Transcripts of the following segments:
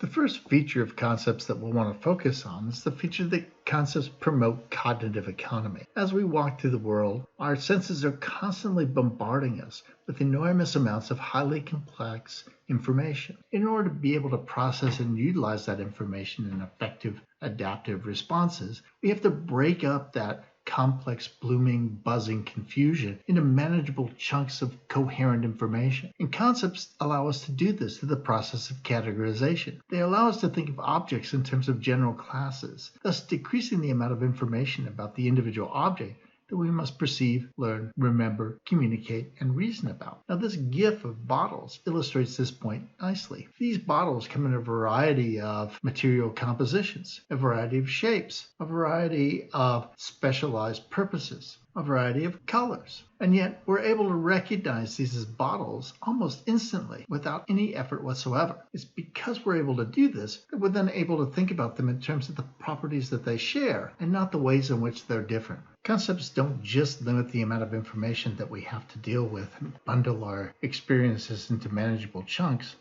The first feature of concepts that we'll want to focus on is the feature that concepts promote cognitive economy. As we walk through the world, our senses are constantly bombarding us with enormous amounts of highly complex information. In order to be able to process and utilize that information in effective adaptive responses, we have to break up that complex, blooming, buzzing confusion into manageable chunks of coherent information. And concepts allow us to do this through the process of categorization. They allow us to think of objects in terms of general classes, thus decreasing the amount of information about the individual object that we must perceive, learn, remember, communicate, and reason about. Now, this GIF of bottles illustrates this point nicely. These bottles come in a variety of material compositions, a variety of shapes, a variety of specialized purposes, a variety of colors. And yet we're able to recognize these as bottles almost instantly without any effort whatsoever. It's because we're able to do this that we're then able to think about them in terms of the properties that they share and not the ways in which they're different. Concepts don't just limit the amount of information that we have to deal with and bundle our experiences into manageable chunks.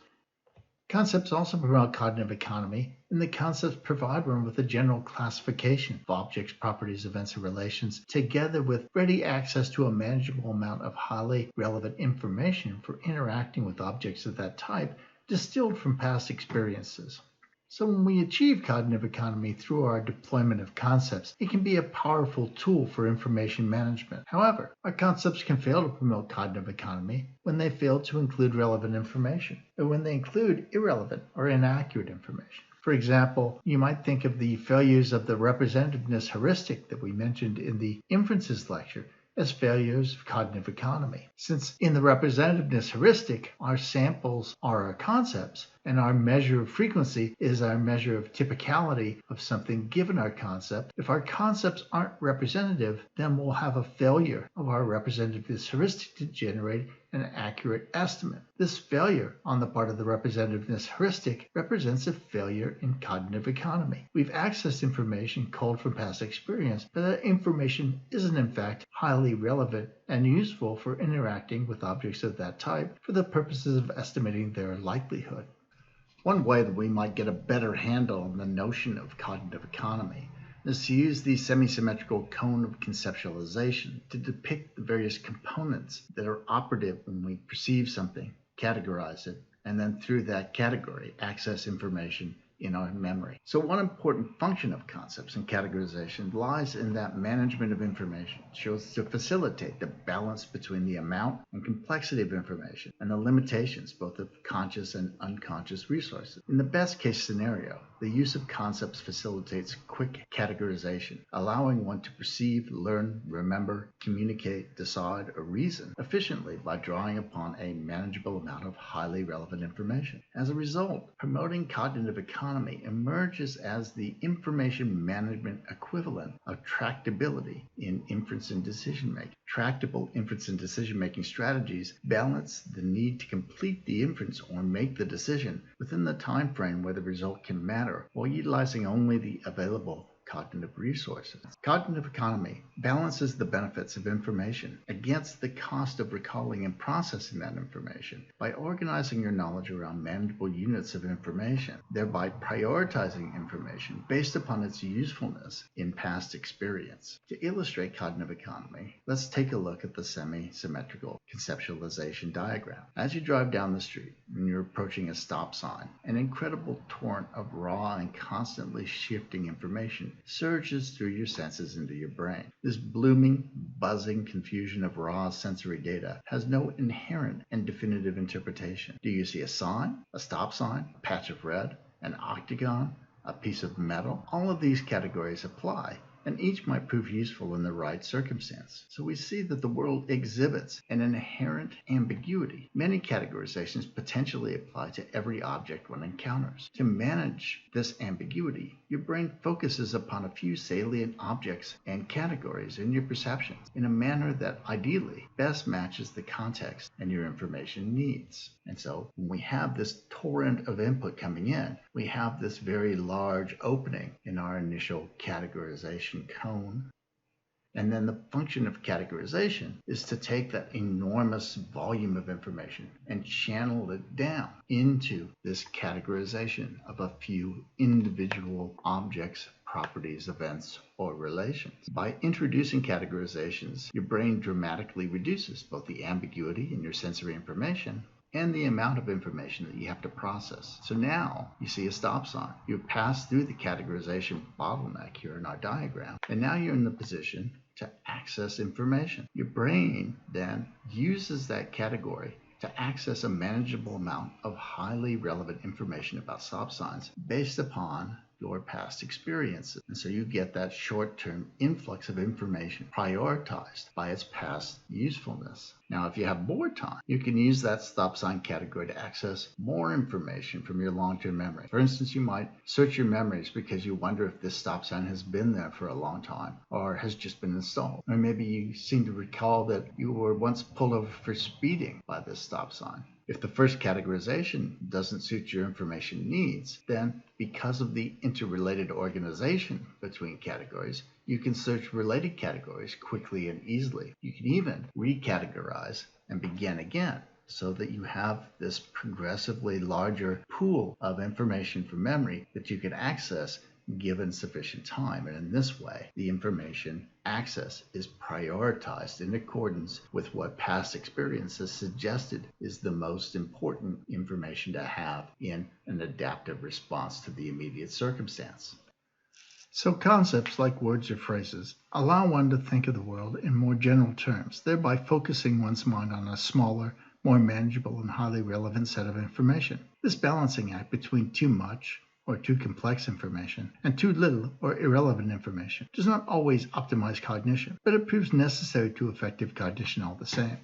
Concepts also promote cognitive economy, and the concepts provide one with a general classification of objects, properties, events, and relations, together with ready access to a manageable amount of highly relevant information for interacting with objects of that type, distilled from past experiences. So when we achieve cognitive economy through our deployment of concepts, it can be a powerful tool for information management. However, our concepts can fail to promote cognitive economy when they fail to include relevant information, or when they include irrelevant or inaccurate information. For example, you might think of the failures of the representativeness heuristic that we mentioned in the inferences lecture as failures of cognitive economy. Since in the representativeness heuristic, our samples are our concepts, and our measure of frequency is our measure of typicality of something given our concept. If our concepts aren't representative, then we'll have a failure of our representativeness heuristic to generate an accurate estimate. This failure on the part of the representativeness heuristic represents a failure in cognitive economy. We've accessed information culled from past experience, but that information isn't in fact highly relevant and useful for interacting with objects of that type for the purposes of estimating their likelihood. One way that we might get a better handle on the notion of cognitive economy is to use the semi-symmetrical cone of conceptualization to depict the various components that are operative when we perceive something, categorize it, and then through that category access information in our memory. So one important function of concepts and categorization lies in that management of information shows to facilitate the balance between the amount and complexity of information and the limitations both of conscious and unconscious resources. In the best case scenario, the use of concepts facilitates quick categorization, allowing one to perceive, learn, remember, communicate, decide, or reason efficiently by drawing upon a manageable amount of highly relevant information. As a result, promoting cognitive economy emerges as the information management equivalent of tractability in inference and decision-making. Tractable inference and decision-making strategies balance the need to complete the inference or make the decision within the time frame where the result can matter, while utilizing only the available cognitive resources. Cognitive economy balances the benefits of information against the cost of recalling and processing that information by organizing your knowledge around manageable units of information, thereby prioritizing information based upon its usefulness in past experience. To illustrate cognitive economy, let's take a look at the semi-symmetrical conceptualization diagram. As you drive down the street and you're approaching a stop sign, an incredible torrent of raw and constantly shifting information surges through your senses into your brain. This blooming, buzzing confusion of raw sensory data has no inherent and definitive interpretation. Do you see a sign, a stop sign, a patch of red, an octagon, a piece of metal? All of these categories apply, and each might prove useful in the right circumstance. So we see that the world exhibits an inherent ambiguity. Many categorizations potentially apply to every object one encounters. To manage this ambiguity, your brain focuses upon a few salient objects and categories in your perceptions in a manner that ideally best matches the context and your information needs. And so when we have this torrent of input coming in, we have this very large opening in our initial categorization cone. And then the function of categorization is to take that enormous volume of information and channel it down into this categorization of a few individual objects, properties, events, or relations. By introducing categorizations, your brain dramatically reduces both the ambiguity in your sensory information and the amount of information that you have to process. So now you see a stop sign. You've passed through the categorization bottleneck here in our diagram, and now you're in the position to access information. Your brain then uses that category to access a manageable amount of highly relevant information about stop signs based upon your past experiences. And so you get that short-term influx of information prioritized by its past usefulness. Now, if you have more time, you can use that stop sign category to access more information from your long-term memory. For instance, you might search your memories because you wonder if this stop sign has been there for a long time or has just been installed. Or maybe you seem to recall that you were once pulled over for speeding by this stop sign. If the first categorization doesn't suit your information needs, then because of the interrelated organization between categories, you can search related categories quickly and easily. You can even recategorize and begin again so that you have this progressively larger pool of information from memory that you can access given sufficient time. And in this way, the information access is prioritized in accordance with what past experience has suggested is the most important information to have in an adaptive response to the immediate circumstance. So concepts like words or phrases allow one to think of the world in more general terms, thereby focusing one's mind on a smaller, more manageable, and highly relevant set of information. This balancing act between too much or too complex information and too little or irrelevant information does not always optimize cognition, but it proves necessary to effective cognition all the same.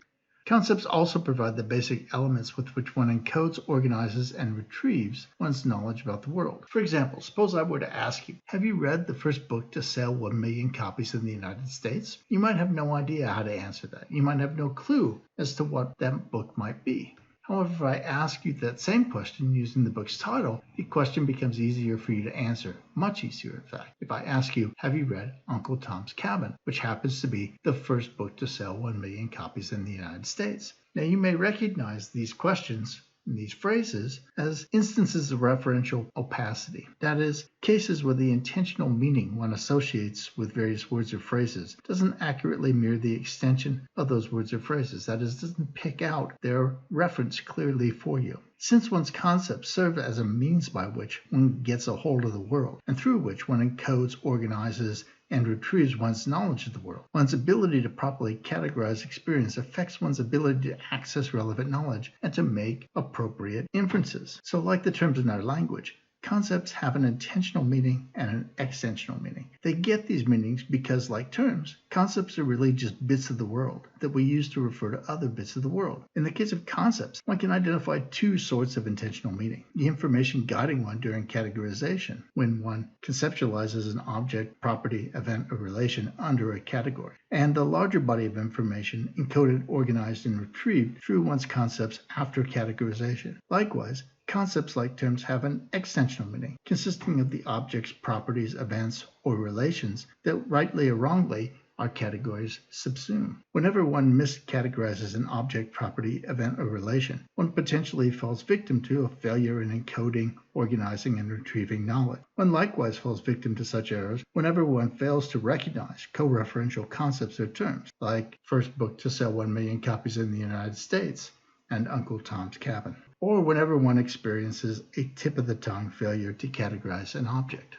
Concepts also provide the basic elements with which one encodes, organizes, and retrieves one's knowledge about the world. For example, suppose I were to ask you, have you read the first book to sell 1 million copies in the United States? You might have no idea how to answer that. You might have no clue as to what that book might be. However, if I ask you that same question using the book's title, the question becomes easier for you to answer, much easier in fact. If I ask you, have you read Uncle Tom's Cabin, which happens to be the first book to sell 1 million copies in the United States? Now you may recognize these questions and these phrases as instances of referential opacity. That is, cases where the intentional meaning one associates with various words or phrases doesn't accurately mirror the extension of those words or phrases. That is, doesn't pick out their reference clearly for you. Since one's concepts serve as a means by which one gets a hold of the world, and through which one encodes, organizes, and retrieves one's knowledge of the world, one's ability to properly categorize experience affects one's ability to access relevant knowledge and to make appropriate inferences. So like the terms in our language, concepts have an intentional meaning and an extensional meaning. They get these meanings because, like terms, concepts are really just bits of the world that we use to refer to other bits of the world. In the case of concepts, one can identify two sorts of intentional meaning: the information guiding one during categorization, when one conceptualizes an object, property, event, or relation under a category, and the larger body of information encoded, organized, and retrieved through one's concepts after categorization. Likewise, concepts like terms have an extensional meaning, consisting of the objects, properties, events, or relations that rightly or wrongly our categories subsume. Whenever one miscategorizes an object, property, event, or relation, one potentially falls victim to a failure in encoding, organizing, and retrieving knowledge. One likewise falls victim to such errors whenever one fails to recognize co-referential concepts or terms, like first book to sell 1 million copies in the United States and Uncle Tom's Cabin, or whenever one experiences a tip-of-the-tongue failure to categorize an object.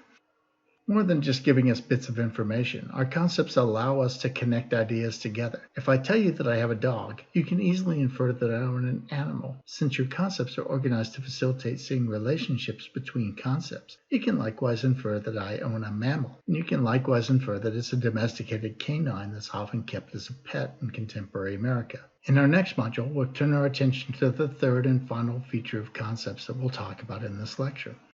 More than just giving us bits of information, our concepts allow us to connect ideas together. If I tell you that I have a dog, you can easily infer that I own an animal, since your concepts are organized to facilitate seeing relationships between concepts. You can likewise infer that I own a mammal, and you can likewise infer that it's a domesticated canine that's often kept as a pet in contemporary America. In our next module, we'll turn our attention to the third and final feature of concepts that we'll talk about in this lecture.